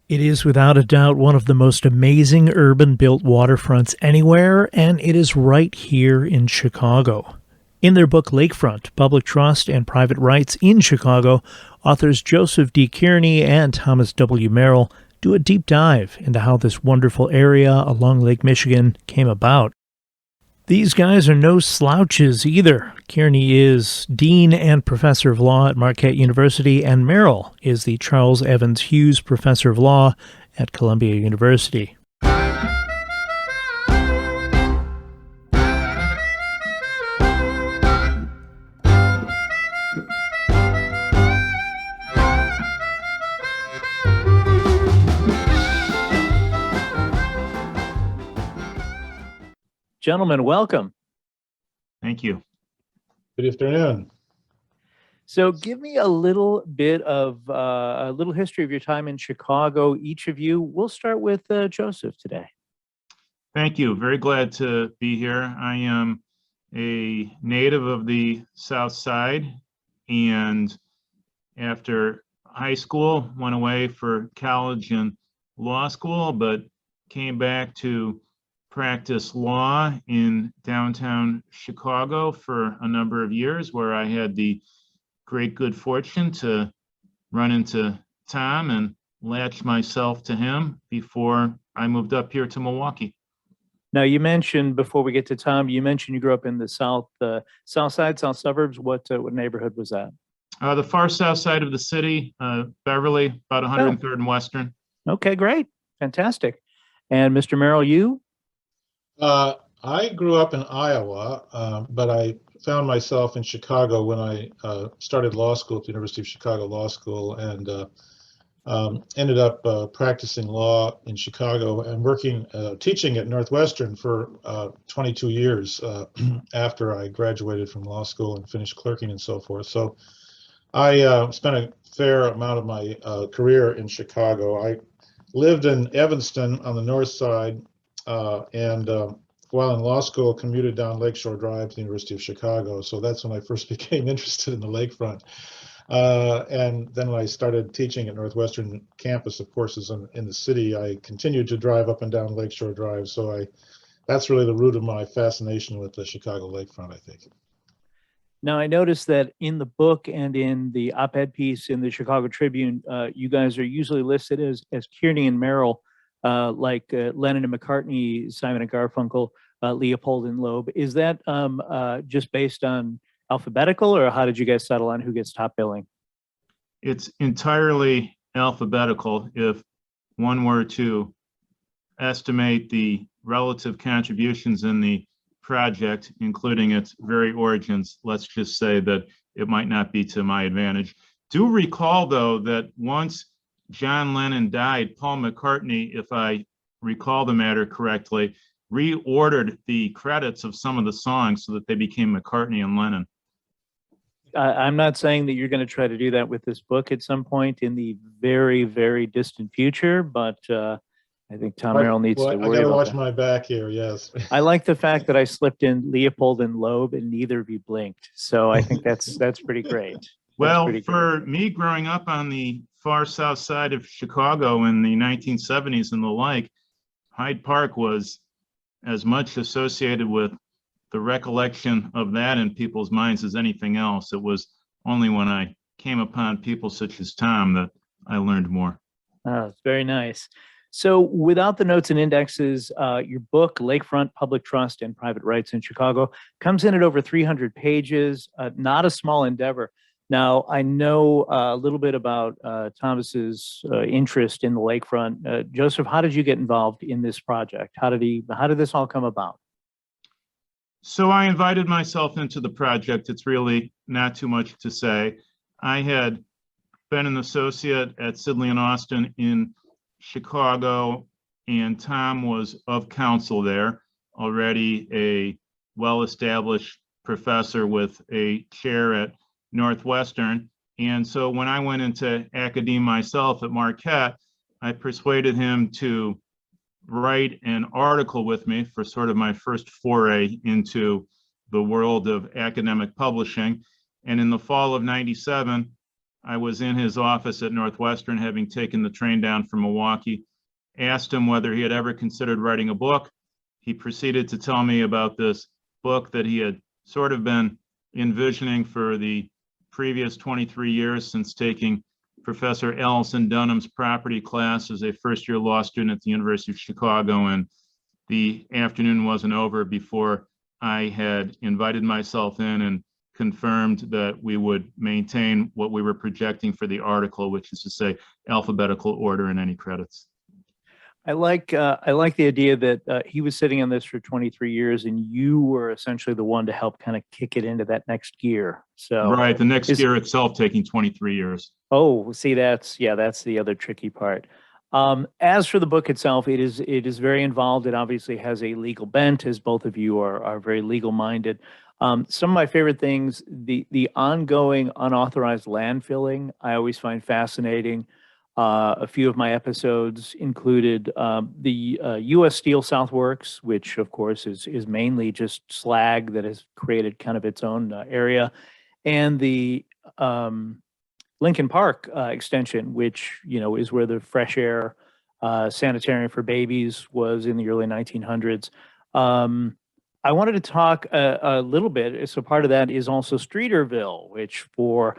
It is without a doubt one of the most amazing urban-built waterfronts anywhere, and it is right here in Chicago. In their book Lakefront, Public Trust and Private Rights in Chicago, authors Joseph D. Kearney and Thomas W. Merrill do a deep dive into how this wonderful area along Lake Michigan came about. These guys are no slouches either. Kearney is Dean and Professor of Law at Marquette University, and Merrill is the Charles Evans Hughes Professor of Law at Columbia University. Gentlemen, welcome. Thank you. Good afternoon. So give me a little bit of a little history of your time in Chicago, each of you. We'll start with Joseph today. Thank you. Very glad to be here. I am a native of the South Side, and after high school, went away for college and law school, but came back to practice law in downtown Chicago for a number of years, where I had the great good fortune to run into Tom and latch myself to him before I moved up here to Milwaukee. Now, you mentioned, before we get to Tom, you mentioned you grew up in the South Side, South suburbs. What neighborhood was that? The far south side of the city, Beverly, about 103rd and Western. Okay, great. Fantastic. And Mr. Merrill, you? I grew up in Iowa, but I found myself in Chicago when I started law school at the University of Chicago Law School, and ended up practicing law in Chicago and working, teaching at Northwestern for 22 years after I graduated from law school and finished clerking and so forth. So I spent a fair amount of my career in Chicago. I lived in Evanston on the north side, and while in law school, commuted down Lakeshore Drive to the University of Chicago. So that's when I first became interested in the lakefront. And then when I started teaching at Northwestern campus of courses in the city, I continued to drive up and down Lakeshore Drive. So that's really the root of my fascination with the Chicago lakefront, I think. Now, I noticed that in the book and in the op-ed piece in the Chicago Tribune, you guys are usually listed as Kearney and Merrill, like Lennon and McCartney, Simon and Garfunkel, Leopold and Loeb. Is that just based on alphabetical, or how did you guys settle on who gets top billing? It's entirely alphabetical. If one were to estimate the relative contributions in the project, including its very origins, let's just say that it might not be to my advantage. Do recall, though, that once John Lennon died, Paul McCartney, if I recall the matter correctly, reordered the credits of some of the songs so that they became McCartney and Lennon. I'm not saying that you're going to try to do that with this book at some point in the very, very distant future, but I think Tom Merrill needs to worry about that. I got to watch my back here, yes. I like the fact that I slipped in Leopold and Loeb and neither of you blinked. So I think that's pretty great. Well, for me, growing up on the far south side of Chicago in the 1970s and the like, Hyde Park was as much associated with the recollection of that in people's minds as anything else. It was only when I came upon people such as Tom that I learned more. Oh, it's very nice. So without the notes and indexes, your book, Lakefront, Public Trust and Private Rights in Chicago, comes in at over 300 pages, not a small endeavor. Now, I know a little bit about Thomas's interest in the lakefront. Joseph, how did you get involved in this project? How did this all come about? So I invited myself into the project. It's really not too much to say. I had been an associate at Sidley and Austin in Chicago, and Tom was of counsel there, already a well-established professor with a chair at Northwestern. And so when I went into academia myself at Marquette, I persuaded him to write an article with me for sort of my first foray into the world of academic publishing. And in the fall of '97, I was in his office at Northwestern, having taken the train down from Milwaukee, asked him whether he had ever considered writing a book. He proceeded to tell me about this book that he had sort of been envisioning for the previous 23 years since taking Professor Allison Dunham's property class as a first-year law student at the University of Chicago. And the afternoon wasn't over before I had invited myself in and confirmed that we would maintain what we were projecting for the article, which is to say alphabetical order in any credits. I like the idea that he was sitting on this for 23 years, and you were essentially the one to help kind of kick it into that next gear. So right, the next gear itself taking 23 years. Oh, see, that's the other tricky part. As for the book itself, it is very involved. It obviously has a legal bent, as both of you are very legal minded. Some of my favorite things, the ongoing unauthorized landfilling, I always find fascinating. A few of my episodes included the U.S. Steel South Works, which of course is mainly just slag that has created kind of its own area, and the Lincoln Park extension, which is where the fresh air sanitarium for babies was in the early 1900s. I wanted to talk a little bit. So part of that is also Streeterville, which for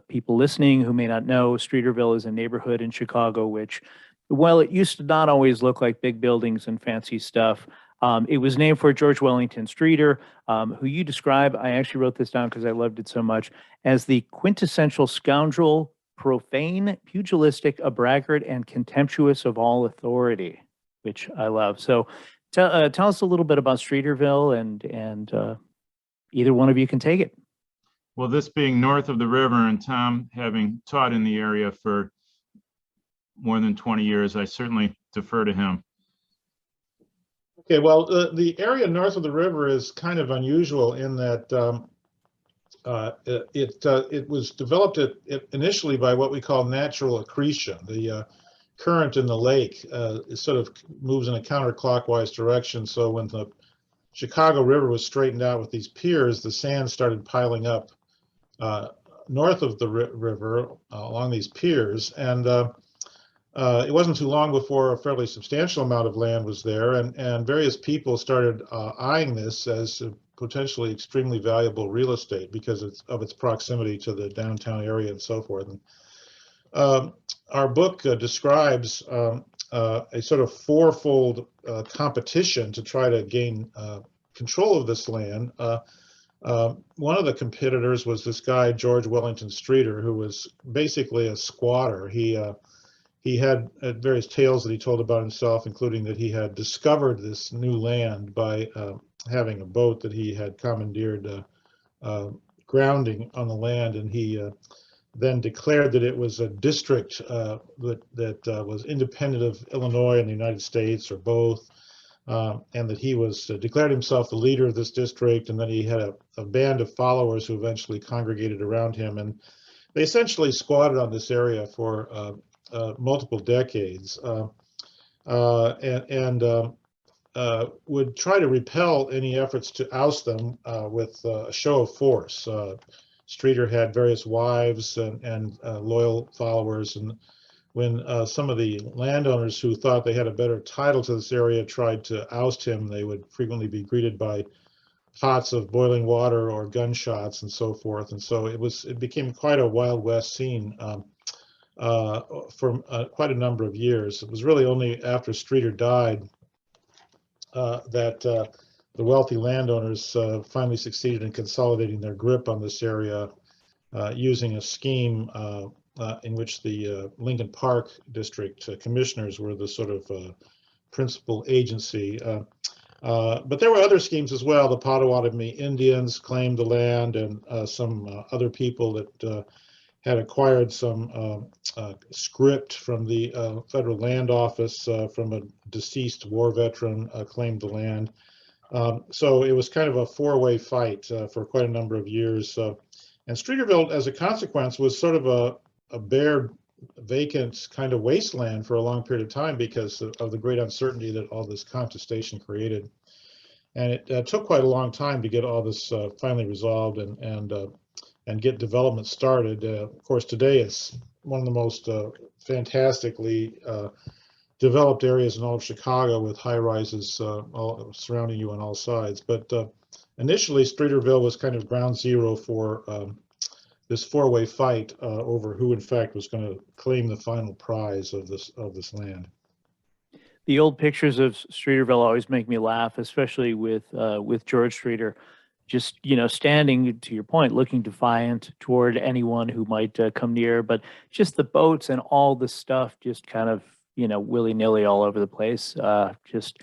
people listening who may not know, Streeterville is a neighborhood in Chicago, which, well, it used to not always look like big buildings and fancy stuff. It was named for George Wellington Streeter, who you describe, I actually wrote this down because I loved it so much, as the quintessential scoundrel, profane, pugilistic, a braggart, and contemptuous of all authority, which I love. So tell us a little bit about Streeterville, and either one of you can take it. Well, this being north of the river, and Tom having taught in the area for more than 20 years, I certainly defer to him. Okay, well, the area north of the river is kind of unusual in that it was developed initially by what we call natural accretion. The current in the lake sort of moves in a counterclockwise direction. So when the Chicago River was straightened out with these piers, the sand started piling up north of the river along these piers, and it wasn't too long before a fairly substantial amount of land was there, and various people started eyeing this as potentially extremely valuable real estate because of its proximity to the downtown area and so forth. And, our book describes a sort of fourfold competition to try to gain control of this land. One of the competitors was this guy, George Wellington Streeter, who was basically a squatter. He had various tales that he told about himself, including that he had discovered this new land by having a boat that he had commandeered grounding on the land, and he then declared that it was a district that was independent of Illinois and the United States, or both. And that he was declared himself the leader of this district, and then he had a band of followers who eventually congregated around him, and they essentially squatted on this area for multiple decades, and would try to repel any efforts to oust them with a show of force. Streeter had various wives and loyal followers, and when some of the landowners who thought they had a better title to this area tried to oust him, they would frequently be greeted by pots of boiling water or gunshots and so forth. And so it became quite a Wild West scene for quite a number of years. It was really only after Streeter died that the wealthy landowners finally succeeded in consolidating their grip on this area using a scheme in which the Lincoln Park District commissioners were the sort of principal agency. But there were other schemes as well. The Potawatomi Indians claimed the land, and some other people that had acquired some script from the Federal Land Office from a deceased war veteran claimed the land. So it was kind of a four-way fight for quite a number of years. And Streeterville, as a consequence, was sort of a bare, vacant kind of wasteland for a long period of time because of the great uncertainty that all this contestation created. And it took quite a long time to get all this finally resolved and and get development started. Of course, today it's one of the most fantastically developed areas in all of Chicago, with high rises all surrounding you on all sides. But initially, Streeterville was kind of ground zero for this four-way fight over who, in fact, was going to claim the final prize of this land. The old pictures of Streeterville always make me laugh, especially with George Streeter, just, you know, standing, to your point, looking defiant toward anyone who might come near, but just the boats and all the stuff just kind of, you know, willy-nilly all over the place. Just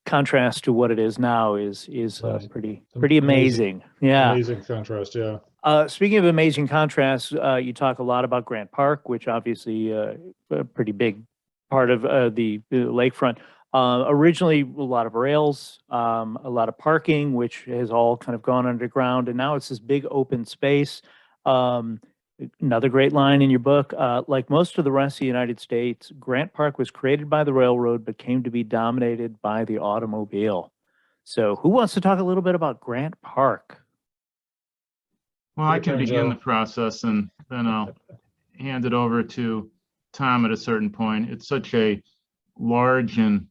contrast to what it is now is Right. pretty amazing. Yeah. Amazing contrast, yeah. Speaking of amazing contrast, you talk a lot about Grant Park, which obviously a pretty big part of the lakefront. Originally, a lot of rails, a lot of parking, which has all kind of gone underground, and now it's this big open space. Another great line in your book, like most of the rest of the United States, Grant Park was created by the railroad, but came to be dominated by the automobile. So who wants to talk a little bit about Grant Park? Well, I can begin the process, and then I'll hand it over to Tom at a certain point. It's such a large and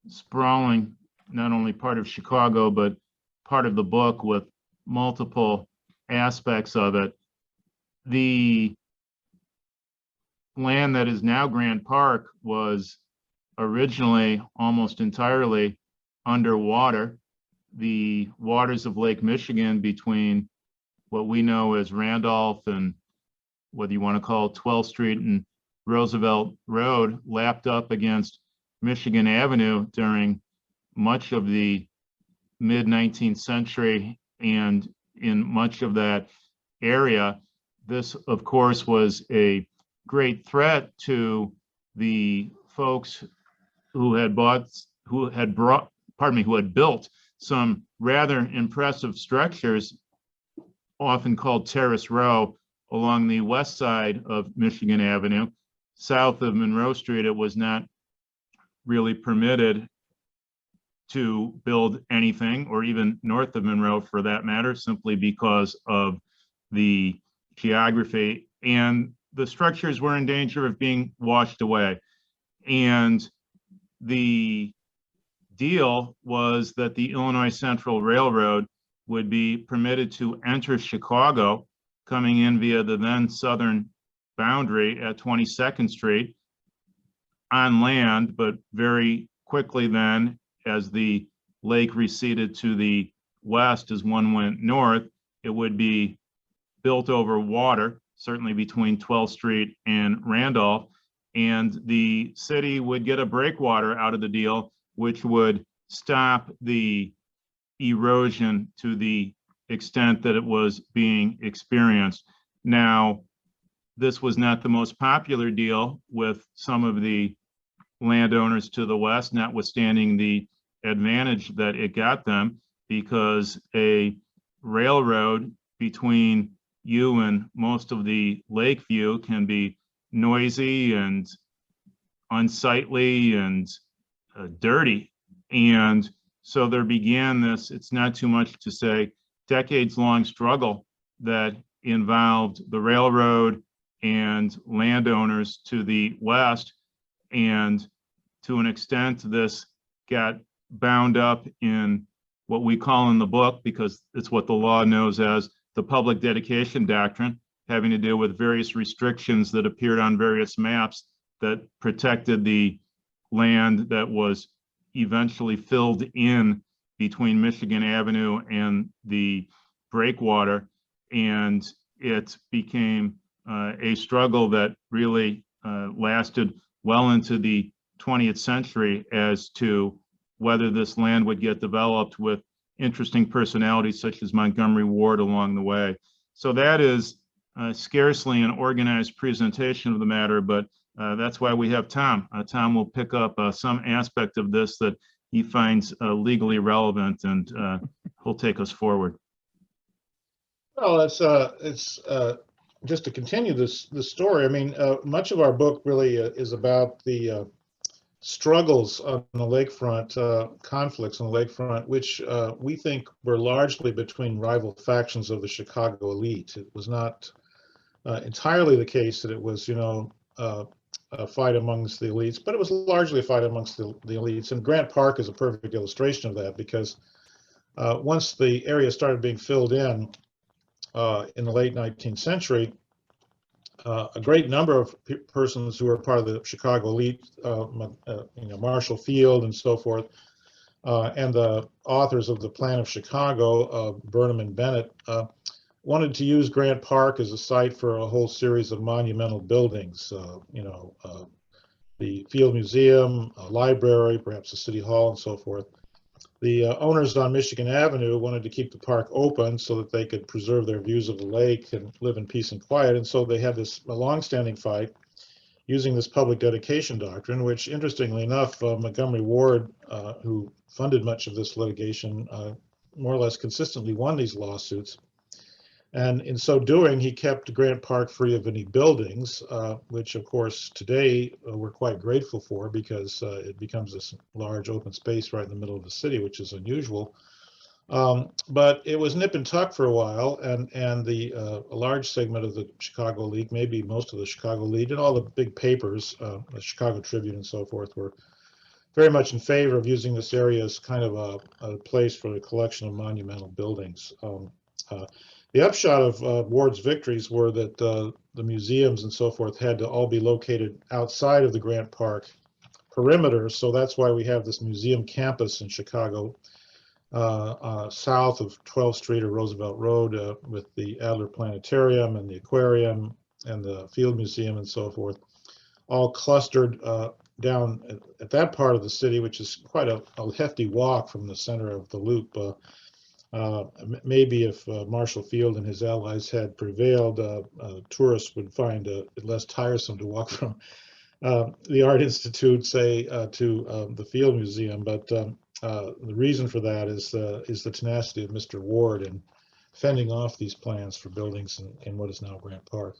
sprawling, not only part of Chicago, but part of the book with multiple aspects of it. The land that is now Grant Park was originally almost entirely underwater. The waters of Lake Michigan between what we know as Randolph and whether you want to call it 12th Street and Roosevelt Road lapped up against Michigan Avenue during much of the mid-19th century, and in much of that area, this, of course, was a great threat to the folks who had built some rather impressive structures, often called Terrace Row, along the west side of Michigan Avenue. South of Monroe Street, it was not really permitted to build anything, or even north of Monroe for that matter, simply because of the geography, and the structures were in danger of being washed away. And the deal was that the Illinois Central Railroad would be permitted to enter Chicago, coming in via the then southern boundary at 22nd Street on land, but very quickly then, as the lake receded to the west as one went north, it would be built over water, certainly between 12th Street and Randolph, and the city would get a breakwater out of the deal, which would stop the erosion to the extent that it was being experienced. Now, this was not the most popular deal with some of the landowners to the west, notwithstanding the advantage that it got them, because a railroad between you and most of the lake view can be noisy and unsightly and dirty. And so there began this, it's not too much to say, decades-long struggle that involved the railroad and landowners to the west. And to an extent, this got bound up in what we call in the book, because it's what the law knows as the public dedication doctrine, having to do with various restrictions that appeared on various maps that protected the land that was eventually filled in between Michigan Avenue and the breakwater. And it became a struggle that really lasted well into the 20th century as to whether this land would get developed, with interesting personalities such as Montgomery Ward along the way. So that is scarcely an organized presentation of the matter, but that's why we have Tom. Tom will pick up some aspect of this that he finds legally relevant, and he'll take us forward. Well, it's just to continue this story. I mean, much of our book really is about the struggles on the lakefront, conflicts on the lakefront, which we think were largely between rival factions of the Chicago elite. It was not entirely the case that it was, a fight amongst the elites, but it was largely a fight amongst the elites. And Grant Park is a perfect illustration of that, because once the area started being filled in the late 19th century, a great number of persons who were part of the Chicago elite, Marshall Field and so forth, and the authors of the Plan of Chicago, Burnham and Bennett, wanted to use Grant Park as a site for a whole series of monumental buildings, the Field Museum, a library, perhaps a city hall, and so forth. The owners on Michigan Avenue wanted to keep the park open so that they could preserve their views of the lake and live in peace and quiet. And so they had this long-standing fight using this public dedication doctrine, which, interestingly enough, Montgomery Ward, who funded much of this litigation, more or less consistently won these lawsuits. And in so doing, he kept Grant Park free of any buildings, which, of course, today we're quite grateful for, because it becomes this large open space right in the middle of the city, which is unusual. But it was nip and tuck for a while, and a large segment of the Chicago League, maybe most of the Chicago League, and all the big papers, the Chicago Tribune and so forth, were very much in favor of using this area as kind of a place for a collection of monumental buildings. The upshot of Ward's victories were that the museums and so forth had to all be located outside of the Grant Park perimeter. So that's why we have this museum campus in Chicago, south of 12th Street or Roosevelt Road, with the Adler Planetarium and the Aquarium and the Field Museum and so forth, all clustered down at that part of the city, which is quite a hefty walk from the center of the loop. Maybe if Marshall Field and his allies had prevailed, tourists would find it less tiresome to walk from the Art Institute, say, to the Field Museum. But the reason for that is the tenacity of Mr. Ward in fending off these plans for buildings in what is now Grant Park.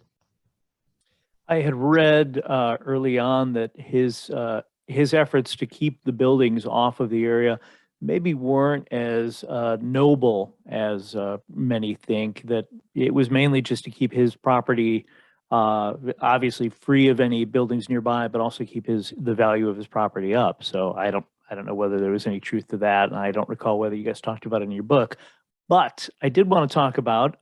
I had read early on that his efforts to keep the buildings off of the area maybe weren't as noble as many think, that it was mainly just to keep his property obviously free of any buildings nearby, but also keep the value of his property up. So I don't know whether there was any truth to that, and I don't recall whether you guys talked about it in your book. But I did want to talk about,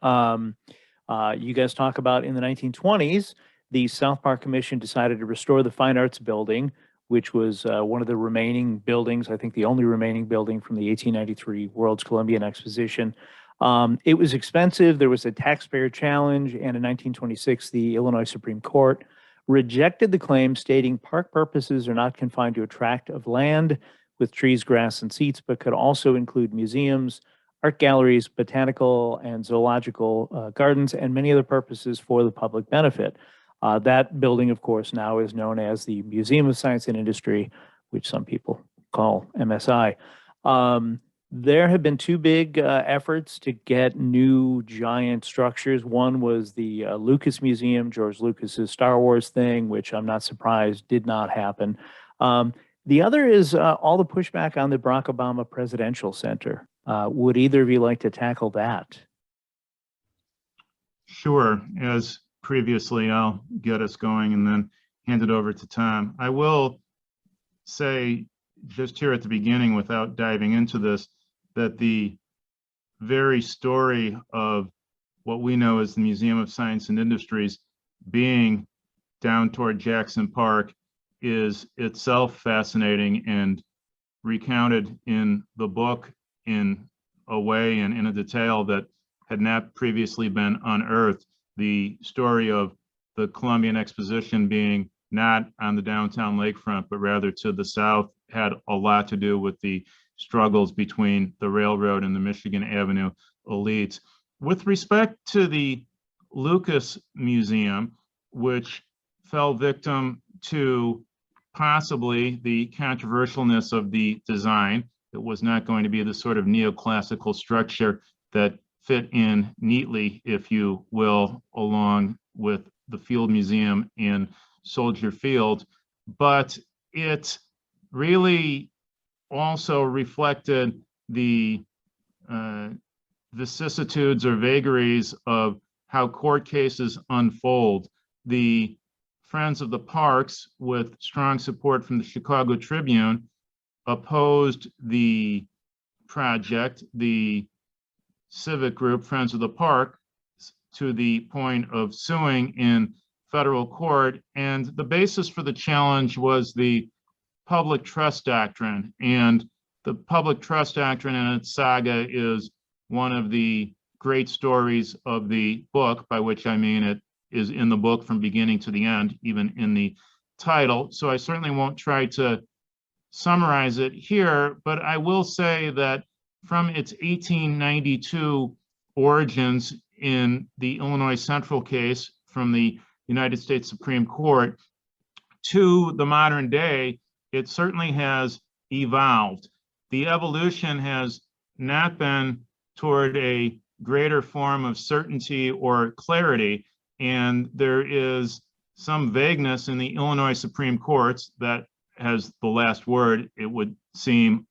you guys talk about in the 1920s, the South Park Commission decided to restore the Fine Arts Building, which was one of the remaining buildings, I think the only remaining building from the 1893 World's Columbian Exposition. It was expensive. There was a taxpayer challenge, and in 1926, the Illinois Supreme Court rejected the claim, stating park purposes are not confined to a tract of land with trees, grass, and seats, but could also include museums, art galleries, botanical and zoological gardens, and many other purposes for the public benefit. That building, of course, now is known as the Museum of Science and Industry, which some people call MSI. There have been two big efforts to get new giant structures. One was the Lucas Museum, George Lucas's Star Wars thing, which I'm not surprised did not happen. The other is all the pushback on the Barack Obama Presidential Center. Would either of you like to tackle that? Sure. As previously, I'll get us going and then hand it over to Tom. I will say just here at the beginning, without diving into this, that the very story of what we know as the Museum of Science and Industries being down toward Jackson Park is itself fascinating and recounted in the book in a way and in a detail that had not previously been unearthed. The story of the Columbian Exposition being not on the downtown lakefront, but rather to the south, had a lot to do with the struggles between the railroad and the Michigan Avenue elites. With respect to the Lucas Museum, which fell victim to possibly the controversialness of the design, it was not going to be the sort of neoclassical structure that fit in neatly, if you will, along with the Field Museum in Soldier Field, but it really also reflected the vicissitudes or vagaries of how court cases unfold. The Friends of the Parks, with strong support from the Chicago Tribune, opposed the project, the civic group Friends of the Park, to the point of suing in federal court. And the basis for the challenge was the public trust doctrine. And the public trust doctrine and its saga is one of the great stories of the book, by which I mean it is in the book from beginning to the end, even in the title. So I certainly won't try to summarize it here, but I will say that from its 1892 origins in the Illinois Central case from the United States Supreme Court to the modern day, it certainly has evolved. The evolution has not been toward a greater form of certainty or clarity, and there is some vagueness in the Illinois Supreme Courts that has the last word, it would seem,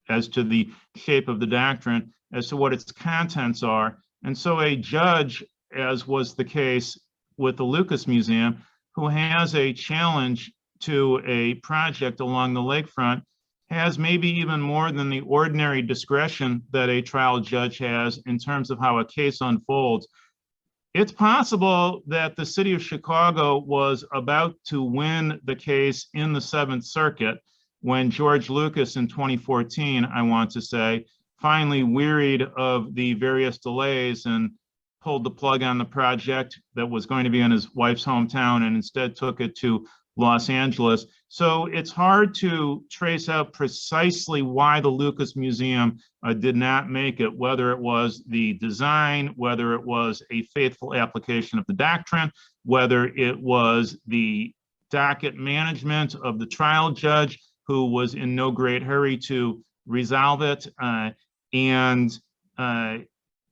as to the shape of the doctrine, as to what its contents are. And so a judge, as was the case with the Lucas Museum, who has a challenge to a project along the lakefront, has maybe even more than the ordinary discretion that a trial judge has in terms of how a case unfolds. It's possible that the city of Chicago was about to win the case in the Seventh Circuit when George Lucas in 2014, I want to say, finally wearied of the various delays and pulled the plug on the project that was going to be in his wife's hometown and instead took it to Los Angeles. So it's hard to trace out precisely why the Lucas Museum did not make it, whether it was the design, whether it was a faithful application of the doctrine, whether it was the docket management of the trial judge who was in no great hurry to resolve it.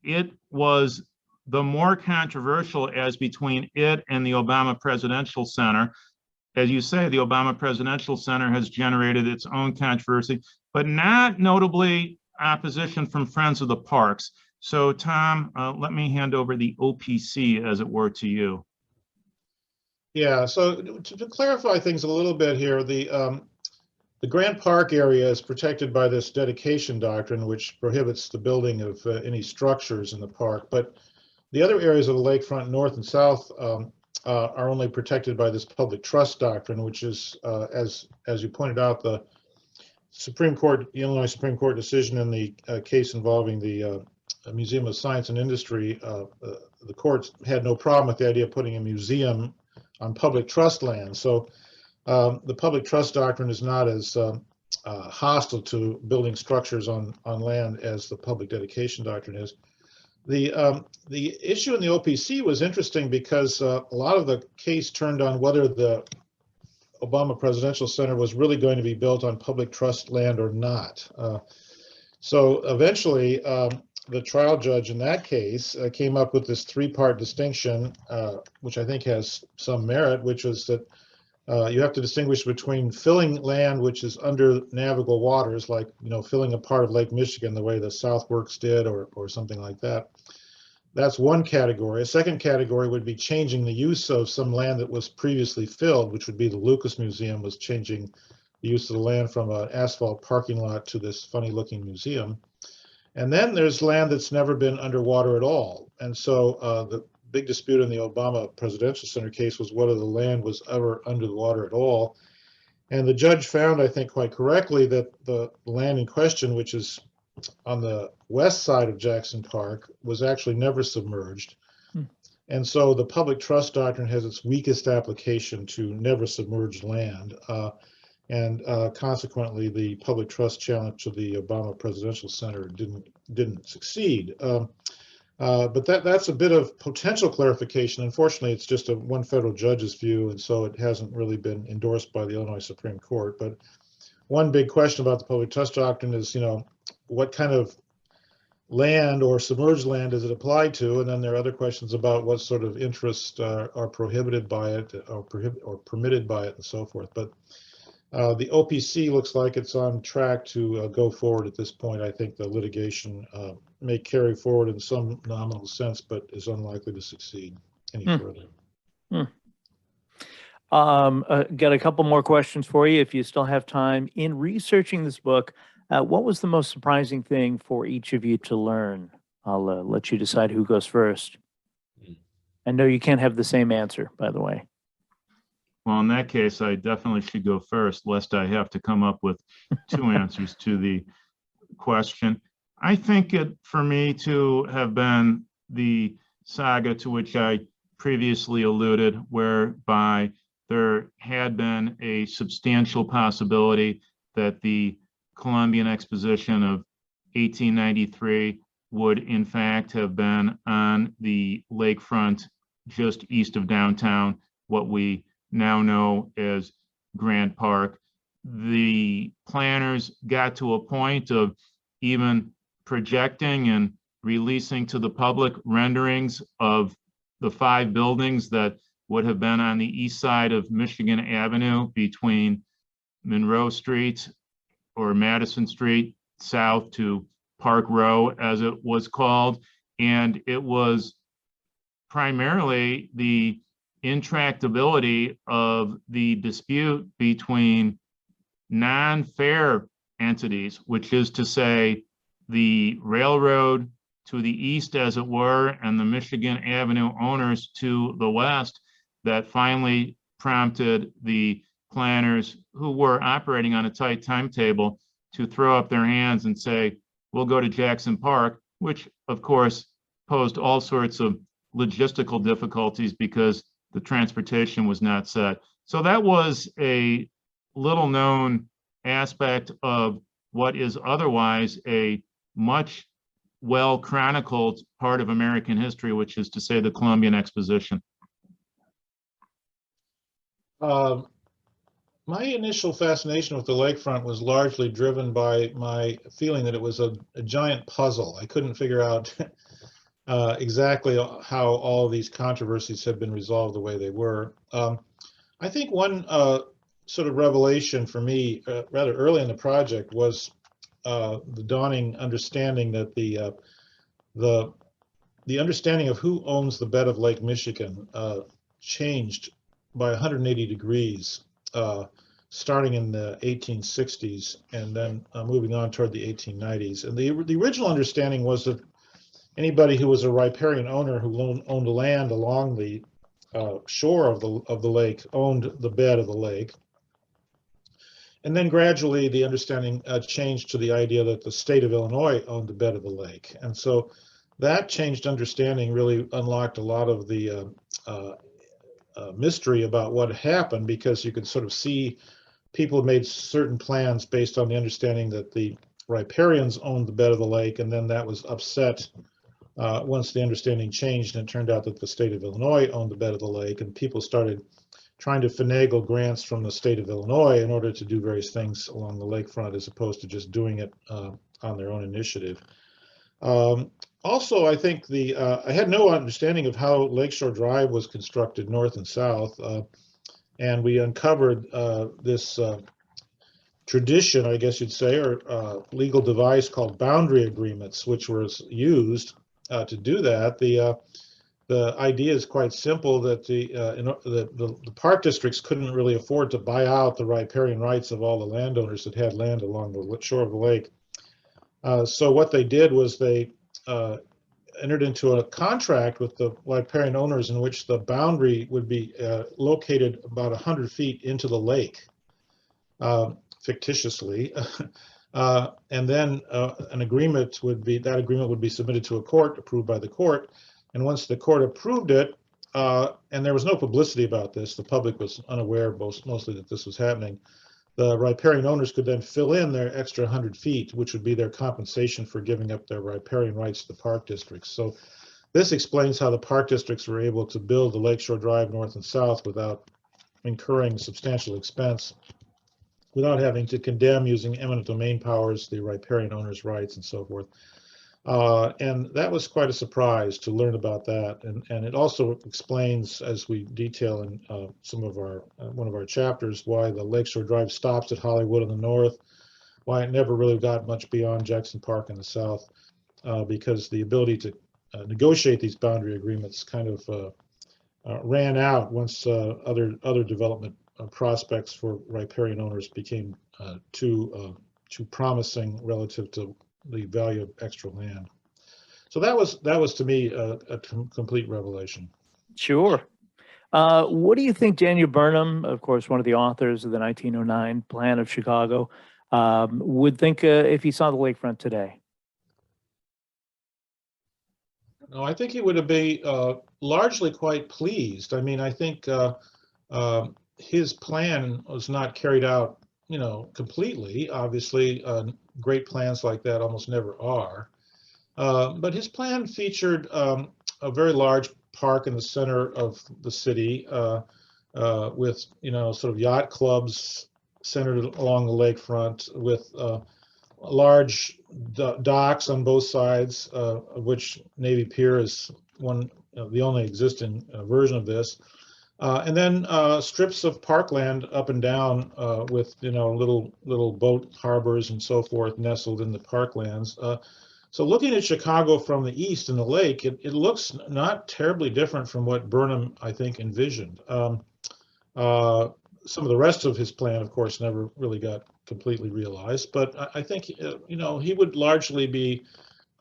It was the more controversial as between it and the Obama Presidential Center. As you say, the Obama Presidential Center has generated its own controversy, but not notably opposition from Friends of the Parks. So Tom, let me hand over the OPC, as it were, to you. Yeah, so to clarify things a little bit here, the Grant Park area is protected by this dedication doctrine, which prohibits the building of any structures in the park. But the other areas of the lakefront, north and south, are only protected by this public trust doctrine, which is, as you pointed out, the Supreme Court, the Illinois Supreme Court decision in the case involving the Museum of Science and Industry. The courts had no problem with the idea of putting a museum on public trust land. So the public trust doctrine is not as hostile to building structures on land as the public dedication doctrine is. The issue in the OPC was interesting because a lot of the case turned on whether the Obama Presidential Center was really going to be built on public trust land or not. So eventually, the trial judge in that case came up with this three-part distinction, which I think has some merit, which was that you have to distinguish between filling land which is under navigable waters, like filling a part of Lake Michigan the way the Southworks did, or something like that. That's one category. A second category would be changing the use of some land that was previously filled, which would be the Lucas Museum was changing the use of the land from an asphalt parking lot to this funny-looking museum. And then there's land that's never been underwater at all. And so the big dispute in the Obama Presidential Center case was whether the land was ever under the water at all. And the judge found, I think quite correctly, that the land in question, which is on the west side of Jackson Park, was actually never submerged. And so the public trust doctrine has its weakest application to never submerged land. Consequently, the public trust challenge to the Obama Presidential Center didn't succeed. But that's a bit of potential clarification. Unfortunately, it's just one federal judge's view, and so it hasn't really been endorsed by the Illinois Supreme Court. But one big question about the public trust doctrine is, what kind of land or submerged land does it apply to? And then there are other questions about what sort of interests are prohibited by it, or permitted by it, and so forth. But The OPC looks like it's on track to go forward at this point. I think the litigation may carry forward in some nominal sense, but is unlikely to succeed any further. Got a couple more questions for you if you still have time. In researching this book, what was the most surprising thing for each of you to learn? I'll let you decide who goes first. I know you can't have the same answer, by the way. Well, in that case, I definitely should go first, lest I have to come up with two answers to the question. I think it, for me, to have been the saga to which I previously alluded, whereby there had been a substantial possibility that the Columbian Exposition of 1893 would in fact have been on the lakefront just east of downtown, what we now know as Grant Park. The planners got to a point of even projecting and releasing to the public renderings of the 5 buildings that would have been on the east side of Michigan Avenue between Monroe Street or Madison Street south to Park Row, as it was called. And it was primarily the intractability of the dispute between non-fair entities, which is to say the railroad to the east, as it were, and the Michigan Avenue owners to the west, that finally prompted the planners, who were operating on a tight timetable, to throw up their hands and say, we'll go to Jackson Park, which of course posed all sorts of logistical difficulties because the transportation was not set. So that was a little known aspect of what is otherwise a much well chronicled part of American history, which is to say the Columbian Exposition. My initial fascination with the lakefront was largely driven by my feeling that it was a giant puzzle. I couldn't figure out exactly how all these controversies had been resolved the way they were. I think one sort of revelation for me rather early in the project was the dawning understanding that the understanding of who owns the bed of Lake Michigan changed by 180 degrees starting in the 1860s and then moving on toward the 1890s. And the original understanding was that anybody who was a riparian owner who owned land along the shore of the lake owned the bed of the lake. And then gradually the understanding changed to the idea that the state of Illinois owned the bed of the lake. And so that changed understanding really unlocked a lot of the mystery about what happened, because you could sort of see people made certain plans based on the understanding that the riparians owned the bed of the lake, and then that was upset once the understanding changed and it turned out that the state of Illinois owned the bed of the lake, and people started trying to finagle grants from the state of Illinois in order to do various things along the lakefront as opposed to just doing it on their own initiative. Also, I think I had no understanding of how Lakeshore Drive was constructed north and south, and we uncovered this tradition, I guess you'd say, or legal device called boundary agreements, which was used to do that. The idea is quite simple, that the park districts couldn't really afford to buy out the riparian rights of all the landowners that had land along the shore of the lake. So what they did was they entered into a contract with the riparian owners in which the boundary would be located about 100 feet into the lake, fictitiously. And then that agreement would be submitted to a court, approved by the court. And once the court approved it, and there was no publicity about this, the public was unaware mostly that this was happening, the riparian owners could then fill in their extra 100 feet, which would be their compensation for giving up their riparian rights to the park districts. So this explains how the park districts were able to build the Lakeshore Drive north and south without incurring substantial expense, without having to condemn using eminent domain powers the riparian owners' rights and so forth. And that was quite a surprise to learn about that. And it also explains, as we detail in some of our one of our chapters, why the Lakeshore Drive stops at Hollywood in the north, why it never really got much beyond Jackson Park in the south, because the ability to negotiate these boundary agreements kind of ran out once other development prospects for riparian owners became too promising relative to the value of extra land. So that was to me a complete revelation. Sure. What do you think Daniel Burnham, of course, one of the authors of the 1909 Plan of Chicago, would think if he saw the lakefront today? No, I think he would have been largely quite pleased. I mean, I think his plan was not carried out, completely. Obviously, great plans like that almost never are. But his plan featured a very large park in the center of the city with, sort of yacht clubs centered along the lakefront with large docks on both sides, of which Navy Pier is one, the only existing version of this. And then strips of parkland up and down with, little boat harbors and so forth nestled in the parklands. So looking at Chicago from the east in the lake, it looks not terribly different from what Burnham, I think, envisioned. Some of the rest of his plan, of course, never really got completely realized, but I think, he would largely be,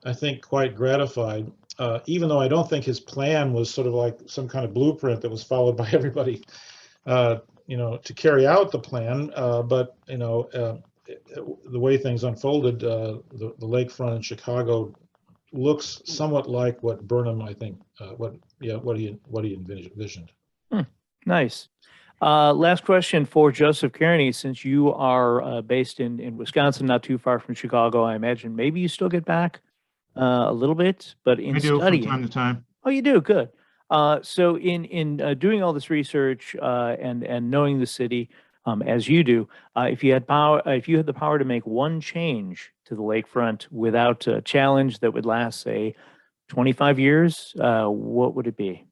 I think, quite gratified, even though I don't think his plan was sort of like some kind of blueprint that was followed by everybody, to carry out the plan. But, the way things unfolded, the lakefront in Chicago looks somewhat like what Burnham, I think, what he envisioned. Nice. Last question for Joseph Kearney, since you are based in Wisconsin, not too far from Chicago. I imagine maybe you still get back a little bit, but in I do studying, from time to time. Oh, you do? Good. So in doing all this research and knowing the city as you do, if you had the power to make one change to the lakefront without a challenge that would last, say, 25 years, what would it be?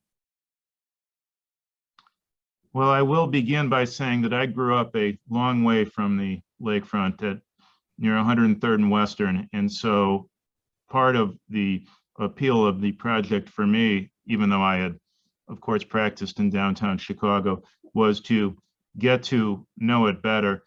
Well, I will begin by saying that I grew up a long way from the lakefront at near 103rd and Western. And so part of the appeal of the project for me, even though I had, of course, practiced in downtown Chicago, was to get to know it better.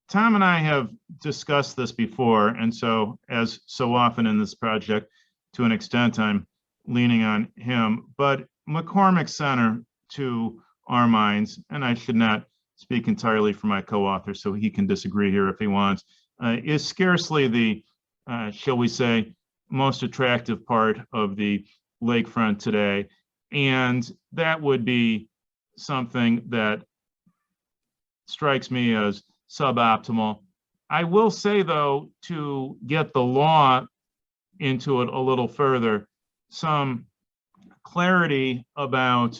Tom and I have discussed this before, and so as so often in this project, to an extent, I'm leaning on him. But McCormick Center, to our minds, and I should not speak entirely for my co-author, so he can disagree here if he wants, is scarcely the, shall we say, most attractive part of the lakefront today. And that would be something that strikes me as suboptimal. I will say, though, to get the law into it a little further, some clarity about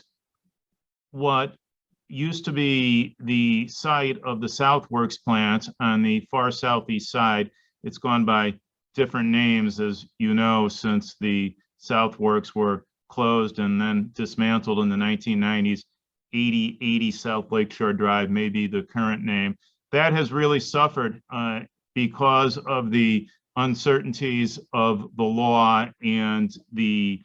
what used to be the site of the Southworks plant on the far southeast side. It's gone by different names, as you know, since the Southworks were closed and then dismantled in the 1990s. 8080 South Lakeshore Drive may be the current name. That has really suffered because of the uncertainties of the law and the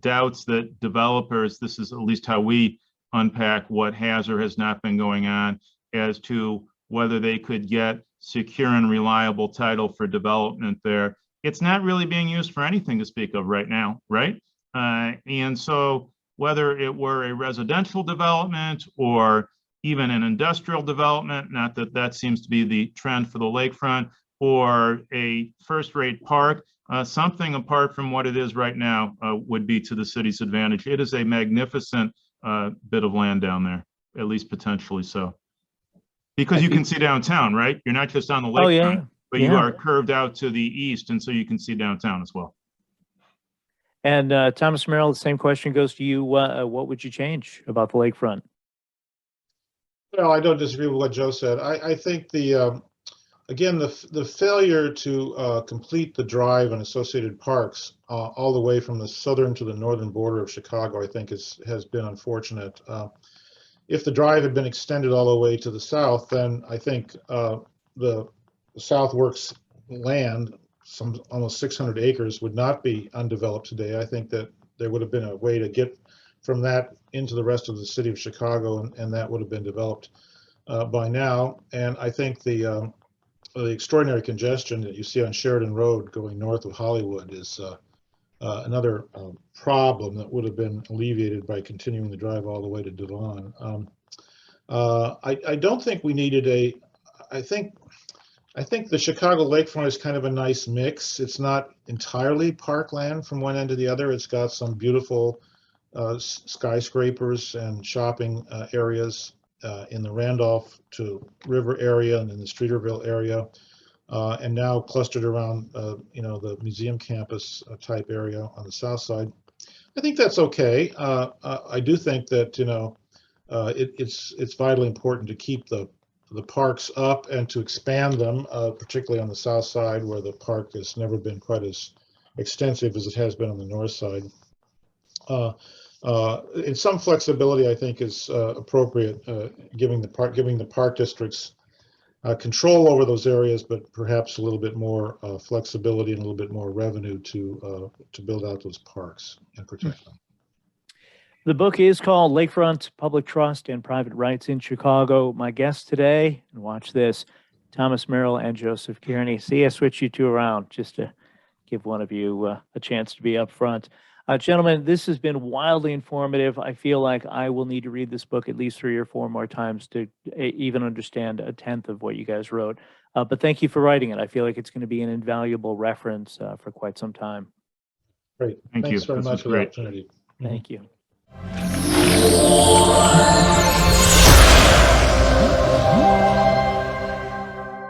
doubts that developers, this is at least how we unpack what has or has not been going on, as to whether they could get secure and reliable title for development there. It's not really being used for anything to speak of right now, right? And so whether it were a residential development or even an industrial development, not that that seems to be the trend for the lakefront, or a first-rate park, something apart from what it is right now would be to the city's advantage. It is a magnificent bit of land down there, at least potentially so. Because you can see downtown, right? You're not just on the lakefront, yeah. but you are curved out to the east, and so you can see downtown as well. And Thomas Merrill, the same question goes to you. What would you change about the lakefront? Well, I don't disagree with what Joe said. I think the again, the failure to complete the drive and associated parks all the way from the southern to the northern border of Chicago, I think has been unfortunate. If the drive had been extended all the way to the south, then I think the Southworks land, some almost 600 acres, would not be undeveloped today. I think that there would have been a way to get from that into the rest of the city of Chicago, and that would have been developed by now. And I think the extraordinary congestion that you see on Sheridan Road going north of Hollywood is another problem that would have been alleviated by continuing the drive all the way to Devon. I don't think we needed I think the Chicago lakefront is kind of a nice mix. It's not entirely parkland from one end to the other. It's got some beautiful skyscrapers and shopping areas in the Randolph to River area and in the Streeterville area, and now clustered around the museum campus type area on the south side. I think that's okay. I do think that it's vitally important to keep the parks up and to expand them, particularly on the south side, where the park has never been quite as extensive as it has been on the north side. And some flexibility, I think, is appropriate, giving the park districts control over those areas, but perhaps a little bit more flexibility and a little bit more revenue to build out those parks and protect them. The book is called Lakefront, Public Trust and Private Rights in Chicago. My guests today, and watch this, Thomas Merrill and Joseph Kearney. See, I switched you two around just to give one of you a chance to be up front. Gentlemen, this has been wildly informative. I feel like I will need to read this book at least 3 or 4 more times to even understand a tenth of what you guys wrote. But thank you for writing it. I feel like it's going to be an invaluable reference for quite some time. Great. Thanks Thanks very much for the opportunity. Thank you. Oh,